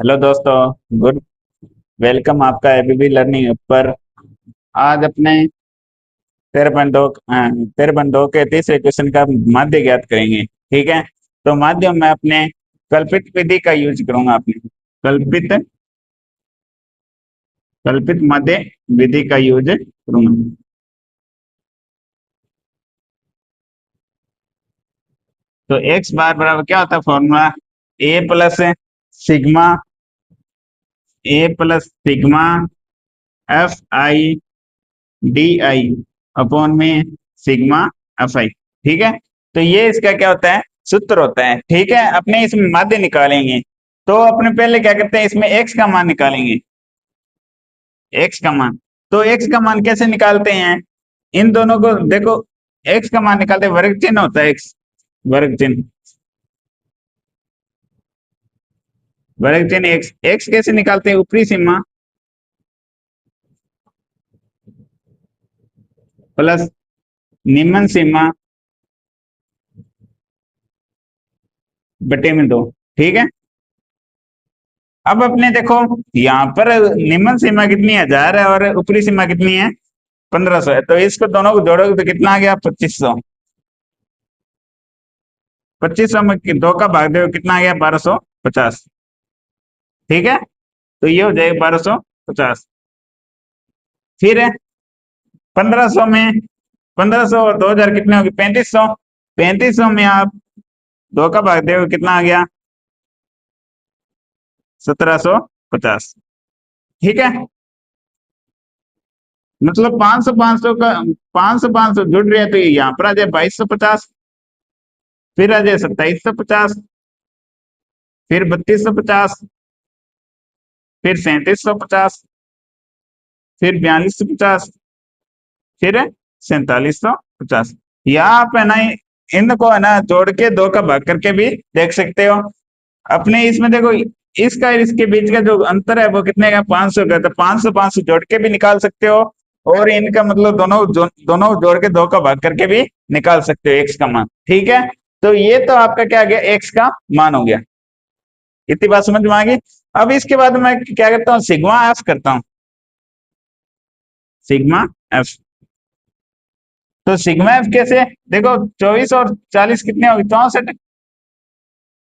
Hello दोस्तों। Good welcome आपका ABB learning पर। आज अपने 13.2 13.2 के तीसरे क्वेश्चन का माध्य ज्ञात करेंगे। ठीक है, तो माध्य में अपने कल्पित विधि का यूज करूंगा। अपने कल्पित कल्पित माध्य विधि का यूज करूंगा। तो एक्स बार बराबर क्या होता है formula? A plus sigma sigma f I D I upon में सिग्मा एफ आई। ठीक है, तो ये इसका क्या होता है? सूत्र होता है। ठीक है, अपने इसमें माध्य निकालेंगे तो अपने पहले क्या करते हैं, इसमें एक्स का मान निकालेंगे। एक्स का मान, तो एक्स का मान कैसे निकालते हैं? इन दोनों को देखो, एक्स का मान निकालते हैं, वर्ग चिन्ह होता है एक्स, वर्ग चिन्ह, वर्ग चिन्ह एक्स। एक्स कैसे निकालते हैं? ऊपरी सीमा प्लस निम्न सीमा बटे में दो। ठीक है, अब अपने देखो यहाँ पर निम्न सीमा कितनी है? 1000 है, और ऊपरी सीमा कितनी है? 1500 है। तो इसको दोनों को जोड़ोगे तो कितना आ गया? 2500। 2500 में दो का भाग दो, कितना आ गया? 1250। ठीक है, तो ये हो जाएगा 1250। फिर 1500 में 1500 और 2000 कितने होगी? 3500। 3500 में आप दो का भाग दो, कितना आ गया? 1750। ठीक है, मतलब 500 500 का 500 500 जुड़ रहे हैं, तो ये यहाँ पर आ जाए 2250। फिर आ जाए 2750, फिर 3250, फिर 3750, फिर 4250, फिर 4750। या आप है ना इनको है ना जोड़ के दो का भाग करके भी देख सकते हो। अपने इसमें देखो, इसका इसके बीच का जो अंतर है वो कितने का? 500 का। तो 500 500 जोड़ के भी निकाल सकते हो, और इनका मतलब दोनों जोड़ के दो का भाग करके भी निकाल सकते हो एक्स का मान। ठीक है, तो ये तो आपका क्या आ गया? एक्स का मान हो गया। इतनी बात समझ में आ गई। अब इसके बाद मैं क्या करता हूँ? सिग्मा एफ करता हूँ। सिग्मा एफ, तो सिग्मा एफ कैसे? देखो 24 और 40 कितने होगी? 64।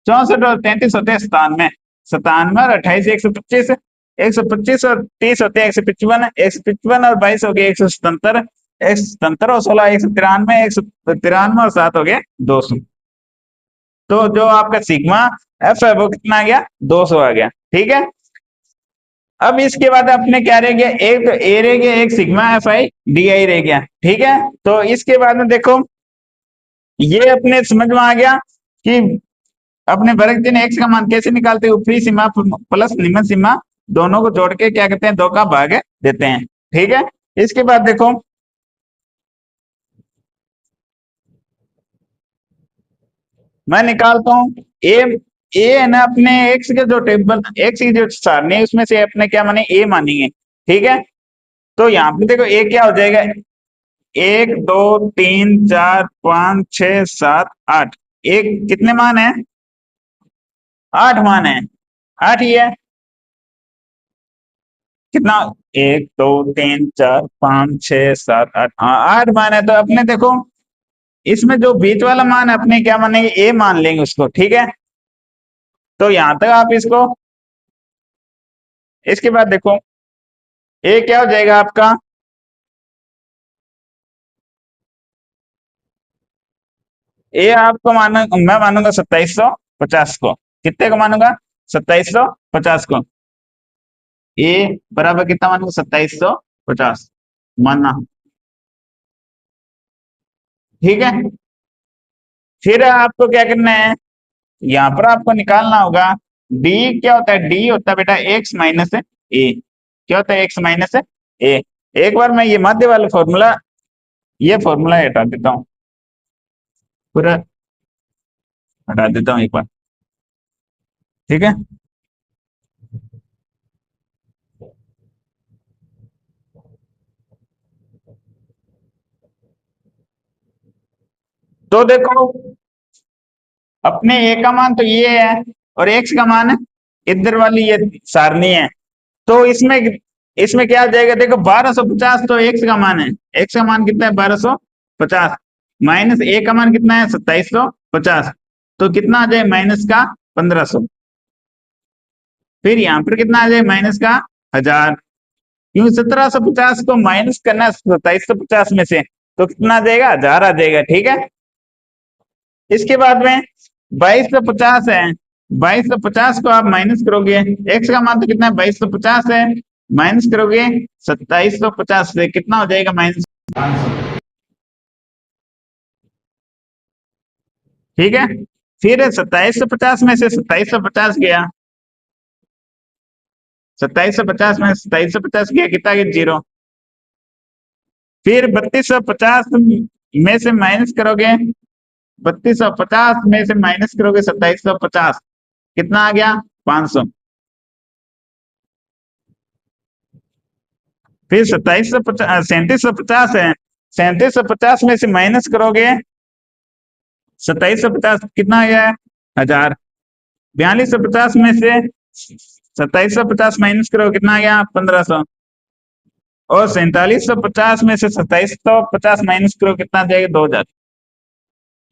64 और 33 होते हैं 97। 97 और 28 125। 125 और 30 होते हैं 155। 155 और 22 हो गए 177। 177 और 16 193। 193 और 7 हो गए 200। तो जो आपका सिग्मा एफ है वो कितना आ गया? 200 आ गया। ठीक है, अब इसके बाद अपने क्या रह गया? एक तो ए रह गया, एक sigma f I D I रह गया। ठीक है, तो इसके बाद में देखो, ये अपने समझ में आ गया कि अपने वर्ग चिन्ह एक्स का मान कैसे निकालते हैं? ऊपरी सीमा प्लस निम्न सीमा दोनों को जोड़ के क्या कहते हैं? दो का भाग देते हैं। ठीक है, इसके बाद देखो, मैं निकालता हूँ ए। ए है ना अपने एक्स के जो टेबल, एक्स की जो सारणी है उसमें से अपने क्या माने? ए मानेंगे। ठीक है, तो यहाँ पे देखो ए क्या हो जाएगा? 1 2 3 4 5 6 7 8। एक कितने मान है? 8 मान है। 8 ही है। कितना? 1 2 3 4 5 6 7 8, हाँ 8 मान है। तो अपने देखो, इसमें जो बीच वाला मान है अपने क्या मानेंगे? ए मान लेंगे उसको। ठीक है, तो यहां तक आप इसको, इसके बाद देखो ए क्या हो जाएगा आपका? ए आपको मानो, मैं मानूंगा 2750 को। कितने को मानूंगा? 2750 को। ए बराबर कितना मानूंगा? 2750 मानना। ठीक है, फिर आपको क्या करना है? यहाँ पर आपको निकालना होगा डी। क्या होता है? डी होता है बेटा एक्स माइनस ए। क्या होता है? एक्स माइनस ए। एक बार मैं ये मध्य वाला फॉर्मूला, ये फॉर्मूला हटा देता हूँ, पूरा हटा देता हूँ एक बार। ठीक है, तो देखो, अपने ए का मान तो ये है, और एक्स का मान है इधर वाली ये सारणी है, तो इसमें इसमें क्या आ जाएगा, देखो 1250 तो एक्स का मान है, एक्स का मान कितना है 1250, माइनस ए का मान कितना है 2750, तो कितना आ जाए माइनस का 1500। फिर यहाँ पर कितना आ जाए माइनस का 1000, क्योंकि 1750 को माइनस करना है 2750 में से, तो कितना आ जाएगा 1000 आ जाएगा। ठीक है, इसके बाद में 2250 है, 2250 को आप माइनस करोगे, एक्स का मान तो कितना है 2250 है, माइनस करोगे 2750 से, कितना हो जाएगा माइनस 500। ठीक है, फिर 2750 में से 2750 गया, 2750 में 2750 गया, कितना गया 0। फिर 3250 में से माइनस करोगे, 3250 में से माइनस करोगे 2750, कितना आ गया 500। फिर 3750 है, 3750 में से माइनस करोगे 2750, कितना आ गया 1000। 4250 में से 2750 माइनस करो, कितना आ गया 1500। और 4750 में से 2750 माइनस करो, कितना आ जाएगा 2000।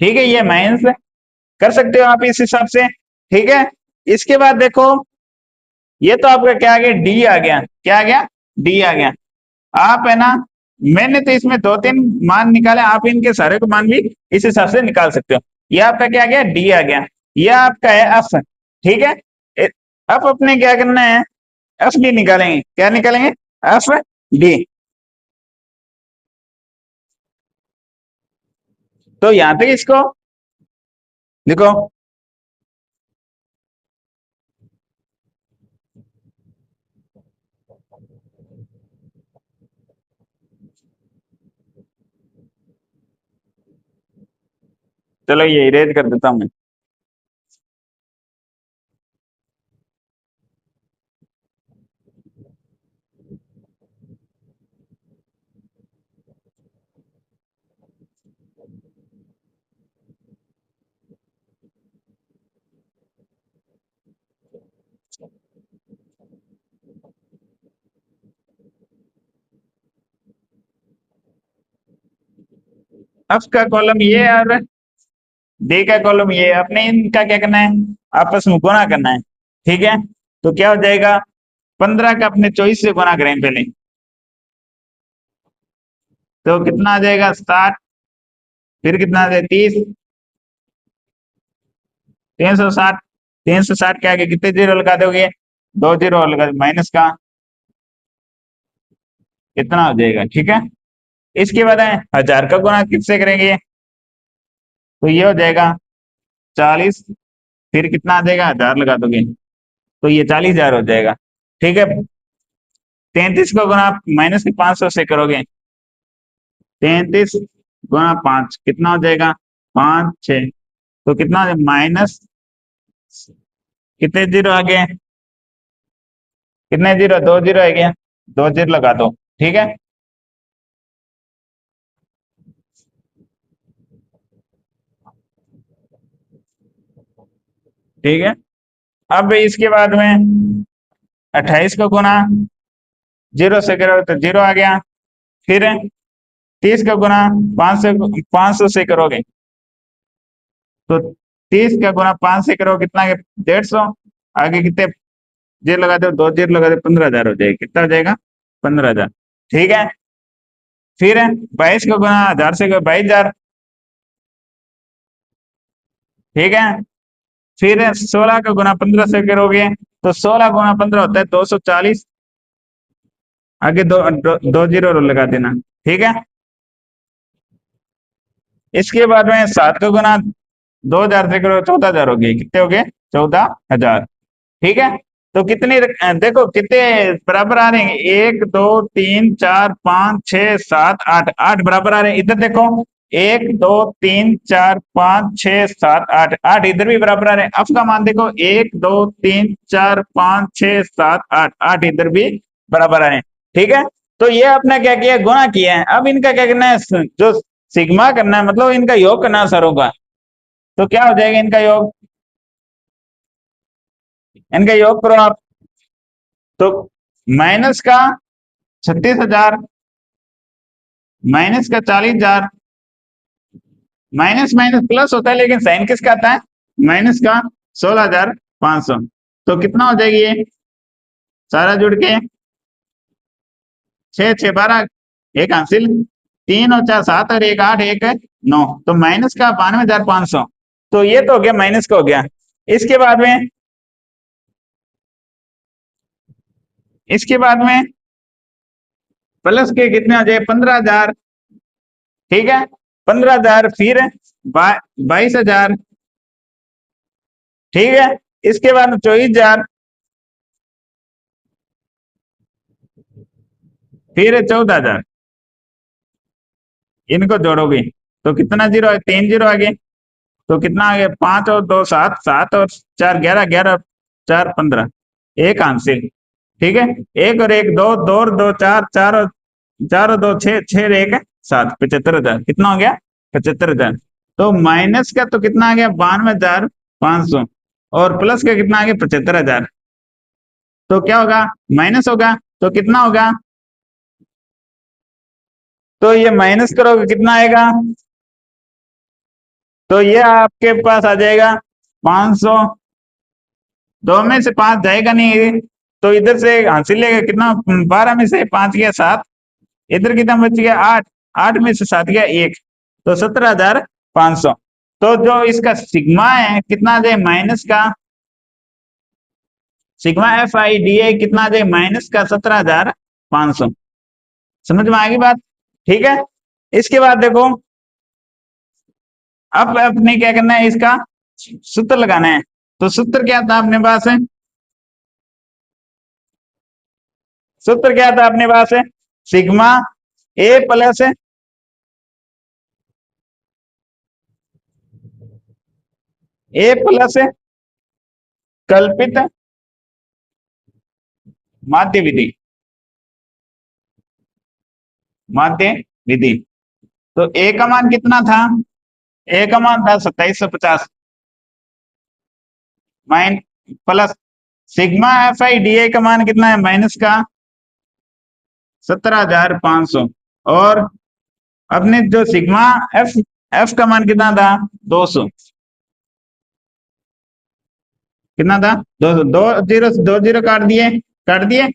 ठीक है, ये माइनस कर सकते हो आप इस हिसाब से। ठीक है, इसके बाद देखो ये तो आपका क्या आ गया डी आ गया, क्या आ गया डी आ गया। आप है ना, मैंने तो इसमें 2-3 मान निकाले, आप इनके सारे को मान भी इस हिसाब से निकाल सकते हो। ये आपका क्या आ गया डी आ गया, ये आपका है एफ। ठीक है, अब अपने क्या करना है एफ डी निकालेंगे, क्या निकालेंगे एफ डी। तो यहां तक इसको लिखो, चलो ये इरेज कर देता हूं मैं। एफ का कॉलम ये और डी का कॉलम ये, अपने इनका क्या करना है आपस में गुणा करना है। ठीक है, तो क्या हो जाएगा 15 का अपने 24 से गुणा करें पहले, तो कितना आ जाएगा 60, फिर कितना आ जाएगा 30, 360, 360 के आगे कितने जीरो लगा दोगे 2 जीरो लगा, माइनस का कितना हो जाएगा। ठीक है, इसके बाद है 1000 का गुणा किससे करेंगे, तो ये हो जाएगा 40, फिर कितना आ जाएगा 1000 लगा दोगे, तो ये 40,000 हो जाएगा। ठीक है, 33 को गुणा माइनस के 500 से करोगे, 33 गुणा 5 कितना हो जाएगा 5 6, तो कितना माइनस कितने जीरो आ गए, कितने जीरो 2 जीरो आ गया, 2 जीरो लगा दो। ठीक है, ठीक है, अब इसके बाद में 28 को गुणा जीरो से करो तो जीरो आ गया, फिर 30 का गुणा 500 से करोगे, तो 30 का गुणा 5 से करो कितना 150, आगे कितने जीरो लगा दो, 2 जीरो लगा दो, 15,000 हो जाएगा, कितना हो जाएगा 15,000। ठीक है, फिर 22 का गुणा 1000 से करो 22,000। ठीक है, फिर 16 का गुणा 15 से करोगे, तो 16 गुणा 15 होता है 240, आगे दो जीरो लगा देना। ठीक है, इसके बाद में 7 का गुणा 2000 से करो 14,000 हो गए, कितने हो गए 14,000। ठीक है, तो कितनी देखो कितने बराबर आ रहे हैं, 1 2 3 4 5 6 7 8, 8 बराबर आ रहे हैं। इधर देखो 1 2 3 4 5 6 7 8, 8 इधर भी बराबर आ रहे हैं। एफ का मान देखो 1 2 3 4 5 6 7 8, 8 इधर भी बराबर आ रहे हैं। ठीक है, तो ये आपने क्या किया गुणा किया है, अब इनका क्या करना है जो सिग्मा करना है, मतलब इनका योग करना है सरों का, तो क्या हो जाएगा इनका योग इनका योग करो आप, तो माइनस का 36,000, माइनस का 40,000, माइनस माइनस प्लस होता है लेकिन साइन किसका आता है, माइनस का 16,500। तो कितना हो जाएगी ये सारा जुड़ के, 6 6 12, एक हासिल, 3 और 4 7 और 1 8 1 9, तो माइनस का 92,500। तो ये तो हो गया माइनस का हो गया। इसके बाद में, इसके बाद में प्लस के कितने हो जाए, 15,000, ठीक है, 15,000, फिर 22,000, ठीक है, इसके बाद में 24,000, फिर 14,000, इनको जोड़ोगे तो कितना जीरो है, 3 जीरो आ गए, तो कितना आ गया, 5 और 2 7, 7 और 4 11, 11 4 15, एक हासिल, ठीक है, 1 और 1 2, 2 और 2 4, 4 और 4 और 2 6, 6 और 1 7, 75,000, कितना हो गया, 75,000। तो माइनस का तो कितना आ गया, 92,500, और प्लस का कितना आ गया, 75,000। तो क्या होगा, माइनस होगा, तो कितना होगा, तो ये माइनस करोगे कितना आएगा, तो ये आपके पास आ जाएगा 500, 2 में से 5 जाएगा नहीं, तो इधर से हासिल लेगा कितना, 12 में से 5 गया 7, इधर कितना बच गया 8, 8 में से 7 गया 1, तो 17,500। तो जो इसका सिग्मा है कितना आ जाए, माइनस का सिग्मा FIDA कितना आ जाए, माइनस का 17,500। समझ में आ गई बात, ठीक है। इसके बाद देखो, अब अपने क्या करना है, इसका सूत्र लगाना है। तो सूत्र क्या था अपने पास है, सूत्र क्या था अपने पास है, sigma A plus A plus कल्पित माध्य विधि, माध्य विधि। तो A का मान कितना था, A का मान था 2750, माइन प्लस सिग्मा FIDA का मान कितना है, माइनस का 17,500, और अपने जो सिग्मा F का मान कितना था, 200, कितना था, 200, 2 जीरो काट दिए।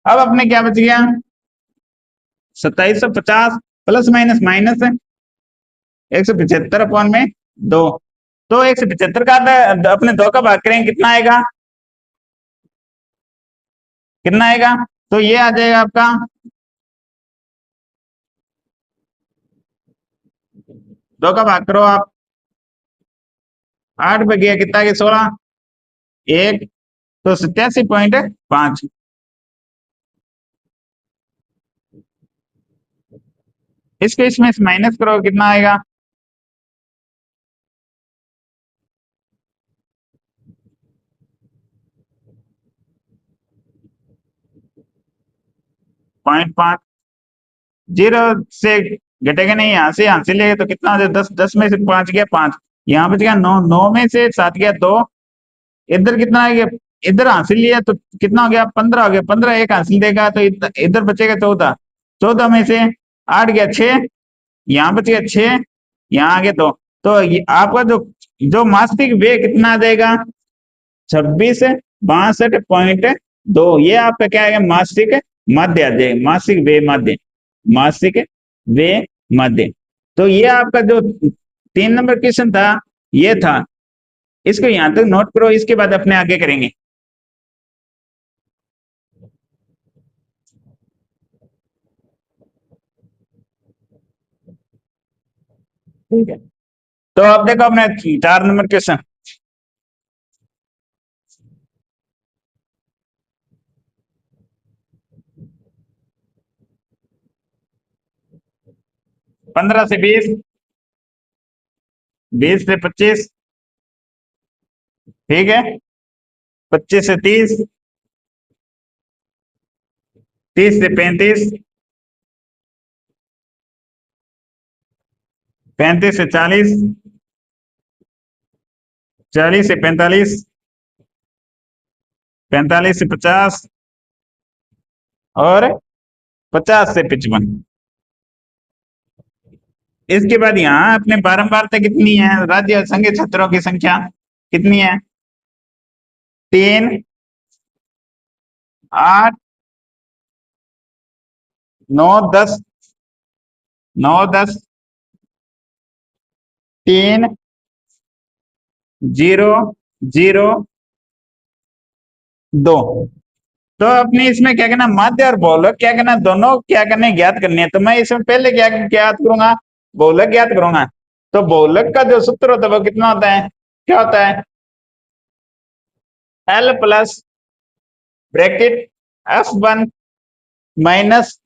अब अपने क्या बच गया, 2750 प्लस माइनस माइनस 175 अपॉन में 2, तो 175 का अपने 2 का भाग करेंगे कितना आएगा, कितना आएगा, तो ये आ जाएगा आपका 2 का भाग करो आप, 8 पे गया कितना गया, 16, 1, तो 87.5। इसको इसमें माइनस करो कितना आएगा, 0.5, 0 से घटेगा नहीं, यहाँ से लेगा तो कितना हो जाए, 10, 10 में से 5 गया 5, यहाँ बच गया 9, 9 में से 7 गया 2, इधर कितना आ गया, इधर हासिल लिया तो कितना हो गया, 15 हो गया, 15 एक हासिल देगा तो इधर बचेगा 14, 14 में से 8 गया 6, यहाँ बच गया 6, यहाँ आ गया 2, तो आपका जो मासिक व्यय कितना आ जाएगा, 26,62.2, ये आपका क्या आएगा, मासिक माध्य आ जाएगा, मासिक व्यय माध्य, मासिक व्यय माध्य। तो ये आपका जो 3 नंबर क्वेश्चन था ये था, इसको यहां तक नोट करो, इसके बाद अपने आगे करेंगे, ठीक है। तो अब देखो अपने 4 नंबर क्वेश्चन, 15 से 20, 20 से 25, ठीक है, 25 से 30, 30 से 35, 35 से 40, 40 से 45, 45 से 50 और 50 से 55। इसके बाद यहाँ अपने बारंबारता कितनी है, राज्य संघ छत्रों की संख्या कितनी है, 3 8 9 10 9 10 3 0 0 2। तो अपने इसमें क्या करना, माध्य और बहुलक क्या करना, दोनों क्या करने ज्ञात करनी है। तो मैं इसमें पहले क्या ज्ञात करूंगा, बहुलक ज्ञात करूंगा। तो बहुलक का जो सूत्र होता है वो कितना होता है, क्या होता है, L plus bracket F1 minus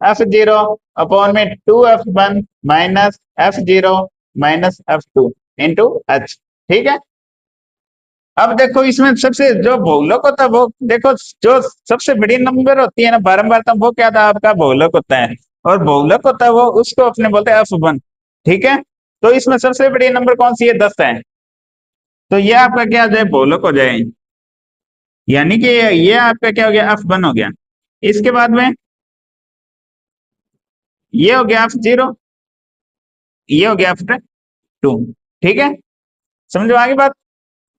F0 upon में 2F1 minus F0 minus F2 into H। ठीक है। अब देखो इसमें सबसे जो बहुलक होता है वो देखो, जो सबसे बड़ी नंबर होती है ना बारंबारता, वो क्या था आपका बहुलक होता है। और बहुलक होता है वो उसको अपने बोलते हैं F1। ठीक है। तो इसमें सबसे बड़ी नंबर कौन सी है, 10 है। तो ये आपका क्या हो जाए, बहुलक हो जाए। यानी कि ये आपका क्या हो गया, F1 हो गया। इसके बाद में ये हो गया F0, ये हो गया F2। ठीक है, समझो आगे बात।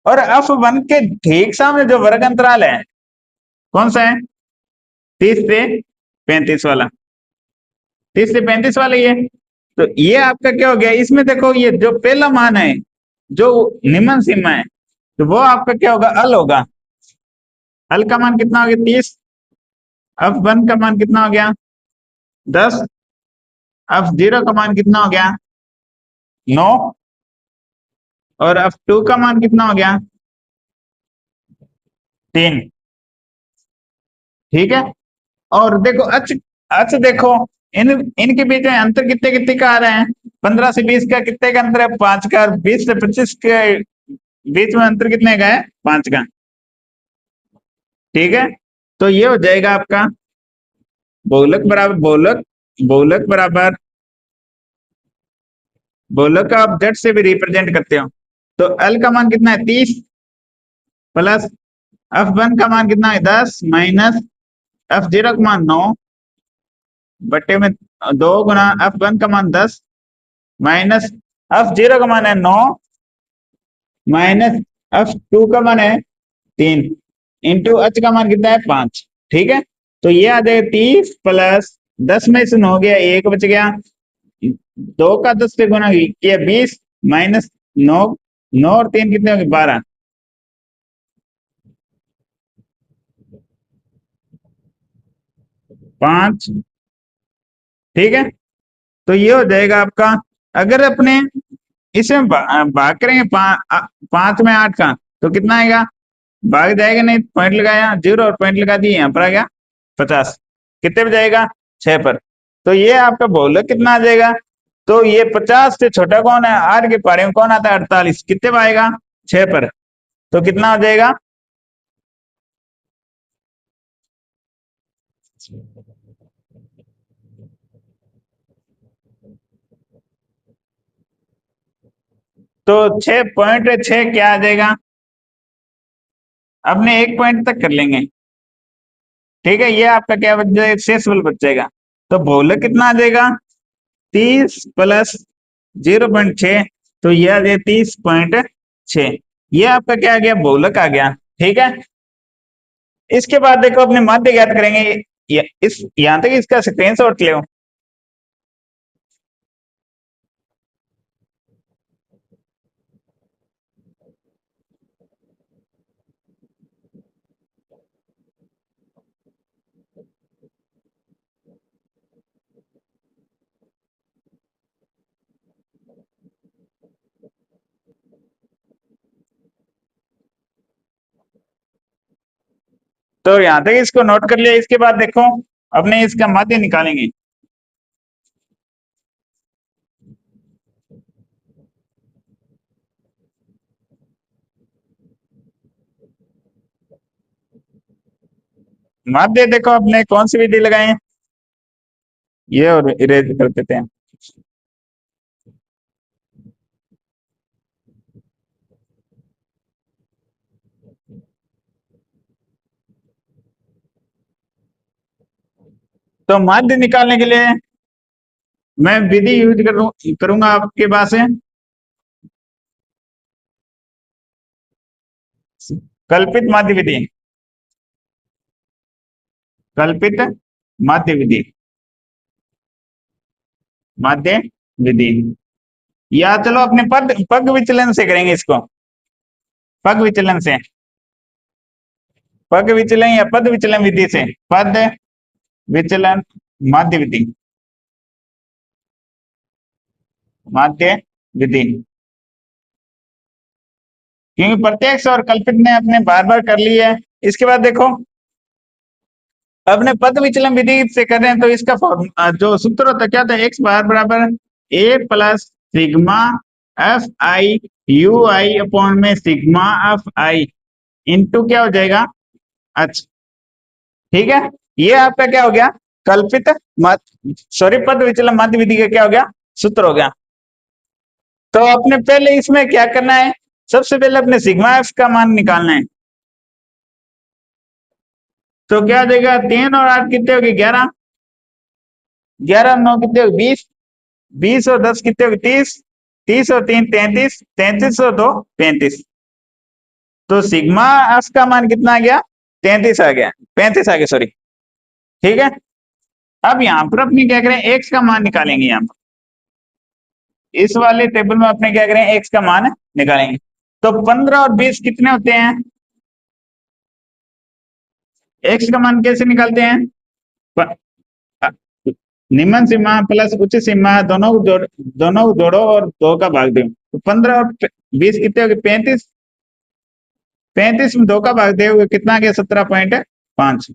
और F1 के ठीक सामने जो वर्ग अंतराल है कौन सा है, 30 से 35 वाला, 30 से 35 वाला ये। तो ये आपका क्या हो गया, इसमें देखो ये जो पहला मान है जो निम्न सीमा है, तो वो आपका क्या होगा, अल होगा। अल का मान कितना हो गया, 30। F1 का मान कितना हो गया, 10। F0 का मान कितना हो गया, 9। और F2 का मान कितना हो गया, 3। ठीक है। और देखो अच अच देखो, इन इनके बीच में अंतर कितने कितने का आ रहे हैं, 15 से 20 का कितने का अंतर है, 5 का। 20 से 25 के बीच में अंतर कितने का है, 5 का। ठीक है। तो ये हो जाएगा आपका बहुलक बराबर बहुलक, बहुलक बराबर बहुलक का आप जेड से भी रिप्रेजेंट करते हो। तो एल का मान कितना है, 30 प्लस F1 का मान कितना है, 10 माइनस F0 का मान 9 बट्टे में 2 गुना F1 का मान 10 माइनस F0 का मान है 9 माइनस F2 का मान है 3 इंटू H का मान कितना है, 5। ठीक है। तो ये आ जाएगा 30 प्लस 10 में से 9 गया, 1 बच गया, 2 का 10 से गुना किया 20 माइनस 9, 9 और 3 कितने हो गए, 12। 5। ठीक है। तो ये हो जाएगा आपका, अगर अपने इसमें भाग करेंगे 5 में 8 का, तो कितना आएगा, भाग जाएगा नहीं, पॉइंट लगाया 0 और पॉइंट लगा दिए, यहाँ पर आ गया 50। कितने पे जाएगा, 6 पर। तो ये आपका बहुलक कितना आ जाएगा, तो ये 50 से छोटा कौन है, आर के पारे में कौन आता है, 48। कितने पे आएगा, 6 पर। तो कितना हो जाएगा, तो 6.6 क्या आ जाएगा, अपने 1 पॉइंट तक कर लेंगे। ठीक है, ये आपका क्या बच जाएगा, शेष बल बच जाएगा। तो बहुलक कितना आ जाएगा, 30 प्लस 0.6, तो ये आ गया 30.6। ये आपका क्या आ गया, बहुलक आ गया। ठीक है। इसके बाद देखो अपने माध्य ज्ञात करेंगे, इस यहां तक इसका स्क्रीनशॉट ले। तो यहां तक इसको नोट कर लिया। इसके बाद देखो अपने इसका माध्य निकालेंगे। माध्य देखो अपने कौन सी विधि लगाए, ये और इरेज कर देते हैं। तो माध्य निकालने के लिए मैं विधि यूज करूंगा आपके पास है कल्पित माध्य विधि। कल्पित माध्य विधि, माध्य विधि, या चलो अपने पग विचलन से करेंगे इसको। पग विचलन से, पग विचलन या पद विचलन विधि से, पद विचलन माध्य विधि, माध्य विधि। क्योंकि प्रत्यक्ष और कल्पित ने अपने बार बार कर ली है। इसके बाद देखो अपने पद विचलन विधि से कर रहे हैं तो इसका जो सूत्र होता है क्या होता है, एक्स बार बराबर A plus sigma f i u i upon में सिग्मा एफ आई इंटू क्या हो जाएगा, अच्छा ठीक है। ये आपका क्या हो गया, कल्पित सॉरी पद विचलन माध्य विधि का क्या हो गया, सूत्र हो गया। तो अपने पहले इसमें क्या करना है, सबसे पहले अपने सिग्मा एफ का मान निकालना है। तो क्या देगा, 3 और 8 कितने हो गए, 11, 11 9 कितने हो गए, 20, 20 और 10 कितने हो गए, 30, 30 और 3 33, 33 और 2 35। तो सिग्मा एफ का मान कितना आ गया, 33 आ गया, 35 आ गया सॉरी, ठीक है। अब यहाँ पर अपने क्या करें, एक्स का मान निकालेंगे। यहाँ पर इस वाले टेबल में अपने क्या करें, एक्स का मान निकालेंगे। तो 15 और 20 कितने होते हैं, एक्स का मान कैसे निकालते हैं, निम्न सीमा प्लस उच्च सीमा दोनों को जोड़ो और 2 का भाग दो। तो 15 और 20 कितने हो गए, 35, 35 में 2 का भाग दे कितना आ गया, 17.5,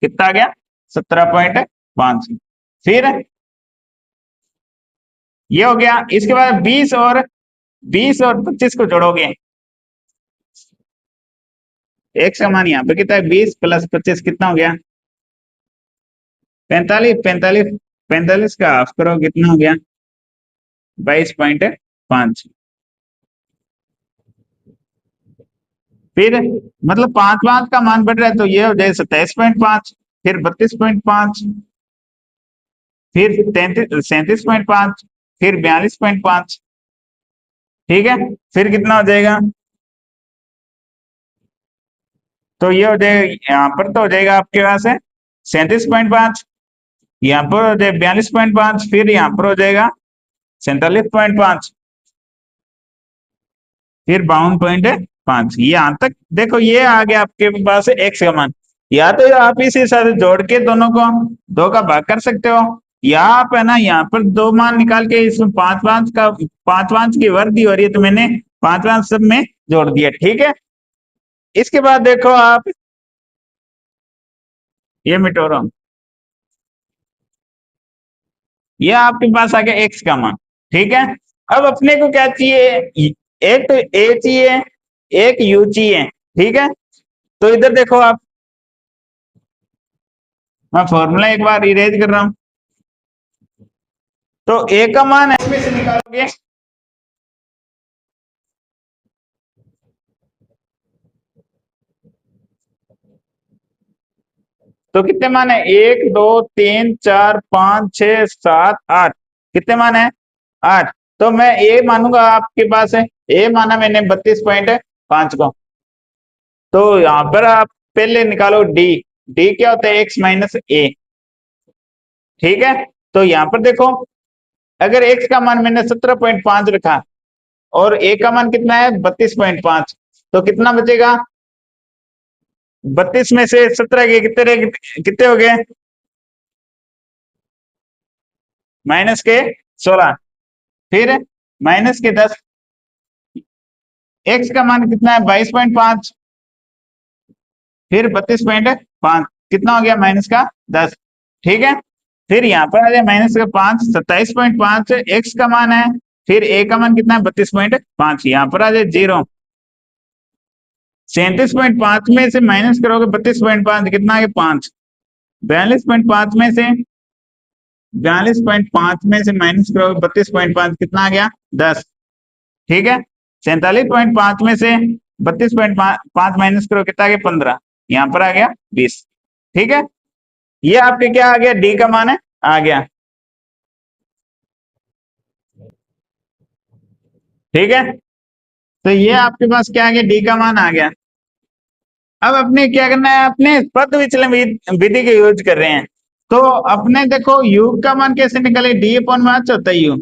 कितना आ गया, 17.5। फिर ये हो गया। इसके बाद 20 और 25 को जोड़ोगे, एक्स का मान यहाँ पे कितना है, 20 प्लस 25 कितना हो गया, 45, 45, 45 का हाफ करो कितना हो गया, 22.5। फिर मतलब 5 का मान बढ़ रहा है तो ये हो जाए 27.5, फिर 32.5, फिर 37.5, फिर 42.5, ठीक है। फिर कितना हो जाएगा, तो ये हो जाएगा यहाँ पर तो हो जाएगा आपके पास है 37.5, यहाँ पर हो जाएगा 42.5, फिर यहाँ पर हो जाएगा 47.5, फिर 52.5। यहाँ तक देखो ये आ गया आपके पास एक्स का मान। या तो आप इसी साथ जोड़ के दोनों को 2 का भाग कर सकते हो, या आप है ना यहाँ पर 2 मान निकाल के इसमें 5 की वर्दी हो रही है तो मैंने 5 सब में जोड़ दिया, ठीक है। इसके बाद देखो आप ये मिटो रहा हूं, ये आपके पास आ गया एक्स का मान, ठीक है। अब अपने को क्या चाहिए, एक तो ए चाहिए, एक यू चाहिए, ठीक है। तो इधर देखो आप, मैं फॉर्मूला एक बार इरेज कर रहा हूं। तो ए का मान इसमें से निकालोगे, तो कितने मान है, 1 2 3 4 5 6 7 8, कितने मान है, 8। तो मैं ए मानूंगा, आपके पास है ए माना मैंने 32.5 को। तो यहां पर आप पहले निकालो डी, डी क्या होता है, एक्स माइनस ए, ठीक है। तो यहां पर देखो अगर एक्स का मान मैंने 17.5 रखा और ए का मान कितना है 32.5, तो कितना बचेगा, 32 में से 17 के कितने हो गए, माइनस के 16, फिर माइनस के 10, एक्स का मान कितना है 22.5, फिर 32.5 कितना हो गया, माइनस का 10, ठीक है। फिर यहाँ पर आ जाए माइनस का 5, 27.5 एक्स का मान है, फिर ए का मान कितना है 32.5, यहाँ पर आ जाए 0, 37.5 में से माइनस करोगे 32.5 कितना आ गया 5, 42.5 में से 42.5 में से माइनस करोगे 32.5 कितना आ गया 10, ठीक है। 47.5 में से 32.5 माइनस करो कितना आ गया 15, यहाँ पर आ गया 20, ठीक है। ये आपके क्या आ गया, डी का मान है, आ गया। ठीक है, तो ये आपके पास क्या आ गया, डी का मान आ गया। अब अपने क्या करना है, अपने पद विचलन विधि के यूज कर रहे हैं। तो अपने देखो u का मान कैसे निकाले, डी अपॉन में होता है u।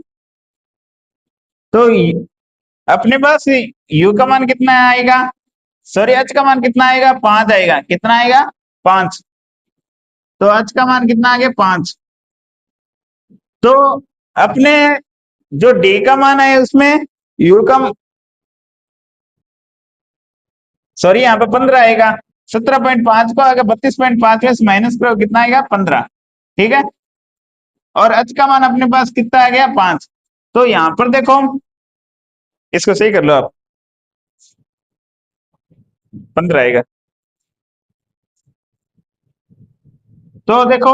तो अपने पास u का मान कितना आएगा, सॉरी h का मान कितना आएगा, 5 आएगा। कितना आएगा, 5। तो h का मान कितना आ गया, 5। तो अपने जो d का मान है उसमें u का, सॉरी यहाँ पे 15 आएगा। 17.5 को अगर 32.5 में से माइनस करो कितना आएगा, 15। ठीक है, और h का मान अपने पास कितना आ गया, 5। तो यहाँ पर देखो, इसको सही कर लो आप, 15 आएगा। तो देखो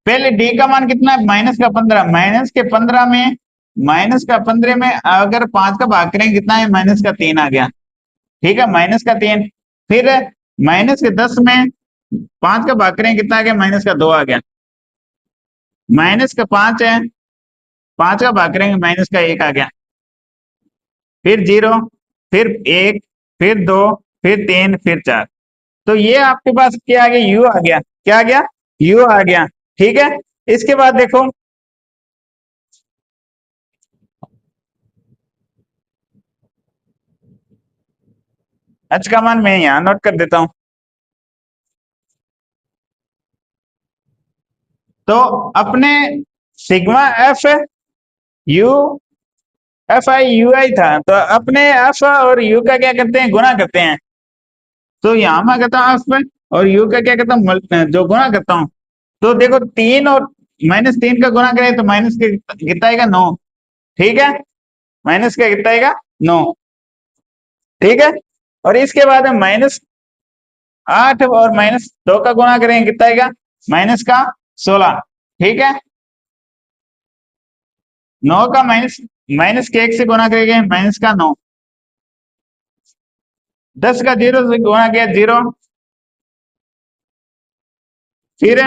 पहले डी का मान कितना है, माइनस का 15। माइनस का 15 में अगर 5 का भाग करेंगे कितना है, माइनस का 3 आ गया। ठीक है, माइनस का 3। फिर माइनस के 10 में 5 का भाग करेंगे कितना आ गया, माइनस का 2 आ गया। माइनस का 5 है, 5 का भाग करेंगे माइनस का 1 आ गया। फिर 0, फिर 1, फिर 2, फिर 3, फिर 4। तो ये आपके पास क्या आ गया, यू आ गया। क्या आ गया, यू आ गया। ठीक है, इसके बाद देखो h का मान मैं यहां नोट कर देता हूं। तो अपने sigma f u f i u i था, तो अपने एफ और यू का क्या करते हैं, गुना करते हैं। तो यहां मैं कहता हूँ एफ और यू का क्या करता हूँ, जो गुना करता हूँ। तो देखो 3 और -3 का गुना करें तो माइनस के कितना आएगा, 9। ठीक है, माइनस का कितना आएगा, 9। ठीक है, और इसके बाद में -8 और -2 का गुना करेंगे कितना आएगा, माइनस का 16। ठीक है, 9 का माइनस के 1 से गुना करेंगे माइनस का 9। 10 का 0 से गुना किया 0। फिर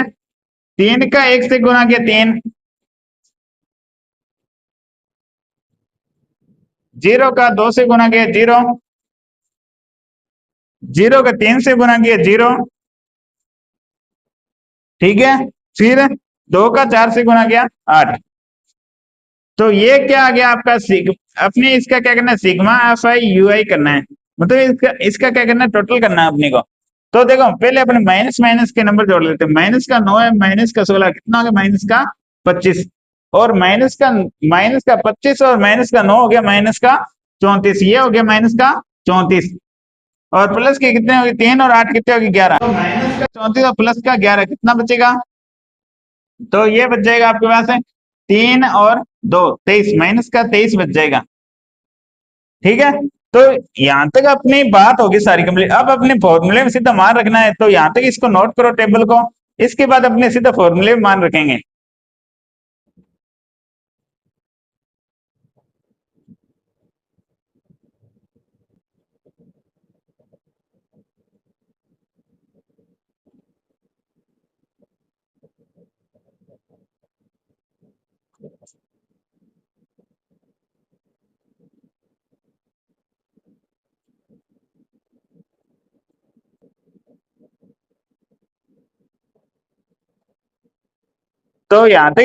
3 का 1 से गुना किया 3। 0 का 2 से गुना किया 0। 0 का 3 से गुना किया 0। ठीक है, फिर 2 का 4 से गुना किया 8। तो ये क्या आ गया आपका अपने इसका क्या करना है, सिग्मा एफ आई यू आई करना है। मतलब इसका क्या करना है, टोटल करना है अपने को। तो देखो पहले अपने माइनस माइनस के नंबर जोड़ लेते हैं। माइनस का 9 है, माइनस का 16 कितना हो गया, माइनस का 25। और माइनस का 25 और माइनस का 9 हो गया माइनस का 34। ये हो गया माइनस का 34। और प्लस के कितने हो गए, 3 और 8 कितने हो गए, 11। तो माइनस का 34 और प्लस का 11 कितना बचेगा, तो ये बच जाएगा आपके पास है 3 और 2 23, माइनस का 23 बच जाएगा। ठीक है, तो यहां तक अपनी बात होगी सारी कंप्लीट। अब अपने फॉर्मूले में सीधा मान रखना है, तो यहां तक इसको नोट करो टेबल को। इसके बाद अपने सीधा फॉर्मूले में मान रखेंगे। तो यहाँ तक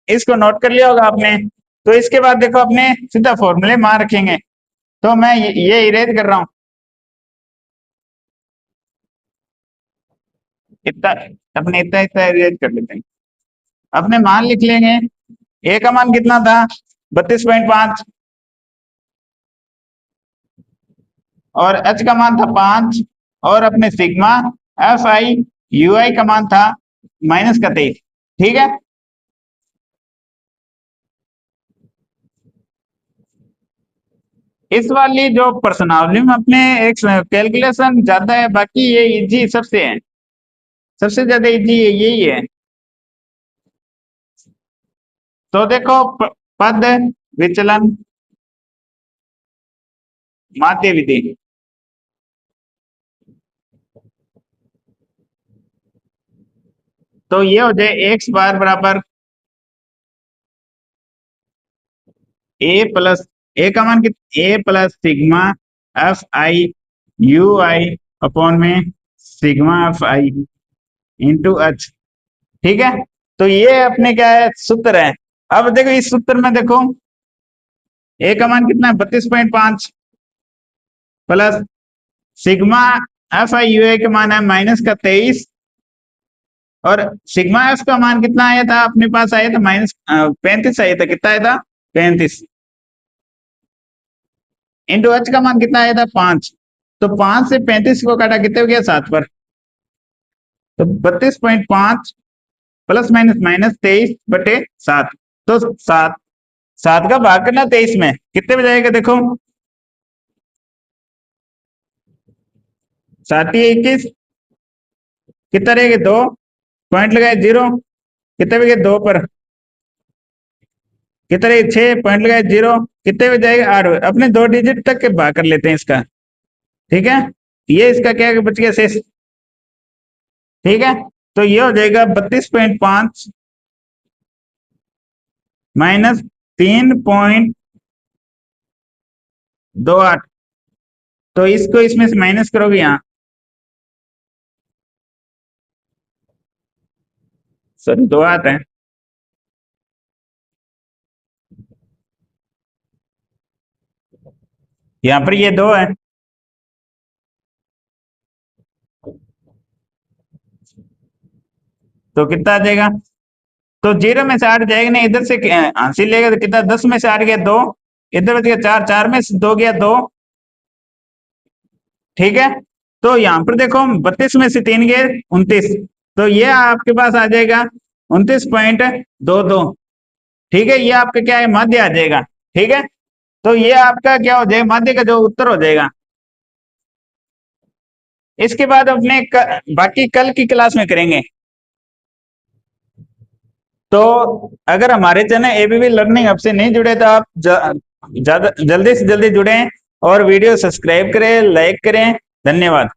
इसको नोट कर लिया होगा आपने। तो इसके बाद देखो अपने सीधा फॉर्मूले मान रखेंगे। तो मैं ये इरेज कर रहा हूँ, इतना अपने इतना इतना इरेज कर लेते हैं। अपने मान लिख लेंगे। ए का मान कितना था, 32.5। और एच का मान था 5। और अपने सिग्मा एफ आई यू आई का मान था माइनस का 23। ठीक है, इस वाली जो पर्सनालिटी में अपने एक कैलकुलेशन ज्यादा है, बाकी ये इजी सबसे है, सबसे ज्यादा इजी यही है। तो देखो पद विचलन माध्य विधि। तो ये हो जाए एक्स बार बराबर ए प्लस ए का मान कितना, A plus sigma f i u i upon में sigma f i into h. ठीक है, तो ये अपने क्या है, सूत्र है। अब देखो इस सूत्र में देखो ए का मान कितना है 32.5 plus sigma f i u A का मान है माइनस का 23 और सिग्मा एफ का मान कितना आया था अपने पास, आया था माइनस 35 आया था, कितना आया था 35 इंटू एच का मान कितना आया था 5। तो 5 से 35 को काटा कितने हो गया 7 पर, तो 32.5 प्लस माइनस माइनस 23/7। तो 7 का भाग करना 23 में, कितने में जाएगा देखो 7 21, कितना रहेगा 2 पॉइंट लगाए 0, कितने बजे 2 पर, कितने 6 पॉइंट लगाए 0, कितने में जाएगा 8। अपने 2 डिजिट तक के भाग कर लेते हैं इसका। ठीक है, ये इसका क्या बच गया शेष। ठीक है, तो ये हो जाएगा 32.5 माइनस 3.28। तो इसको इसमें से माइनस करोगे यहाँ, सॉरी 2 आते हैं, यहाँ पर ये 2 है, तो कितना आ जाएगा, तो 0 में से 8 जाएगा ना, इधर से हासिल लेगा तो कितना 10 में से 8 गया 2, इधर बच गया 4, 4 में से 2 गया 2। ठीक है, तो यहाँ पर देखो 32 में से 3 गए 29, तो ये आपके पास आ जाएगा 29.22। ठीक है, ये आपका क्या है माध्य आ जाएगा। ठीक है, तो ये आपका क्या हो जाएगा माध्य का जो उत्तर हो जाएगा। इसके बाद अपने बाकी कल की क्लास में करेंगे। तो अगर हमारे चैनल एबीवी लर्निंग हब से नहीं जुड़े तो आप ज्यादा जल्दी से जल्दी जुड़ें और वीडियो सब्सक्राइब करें, लाइक करें। धन्यवाद।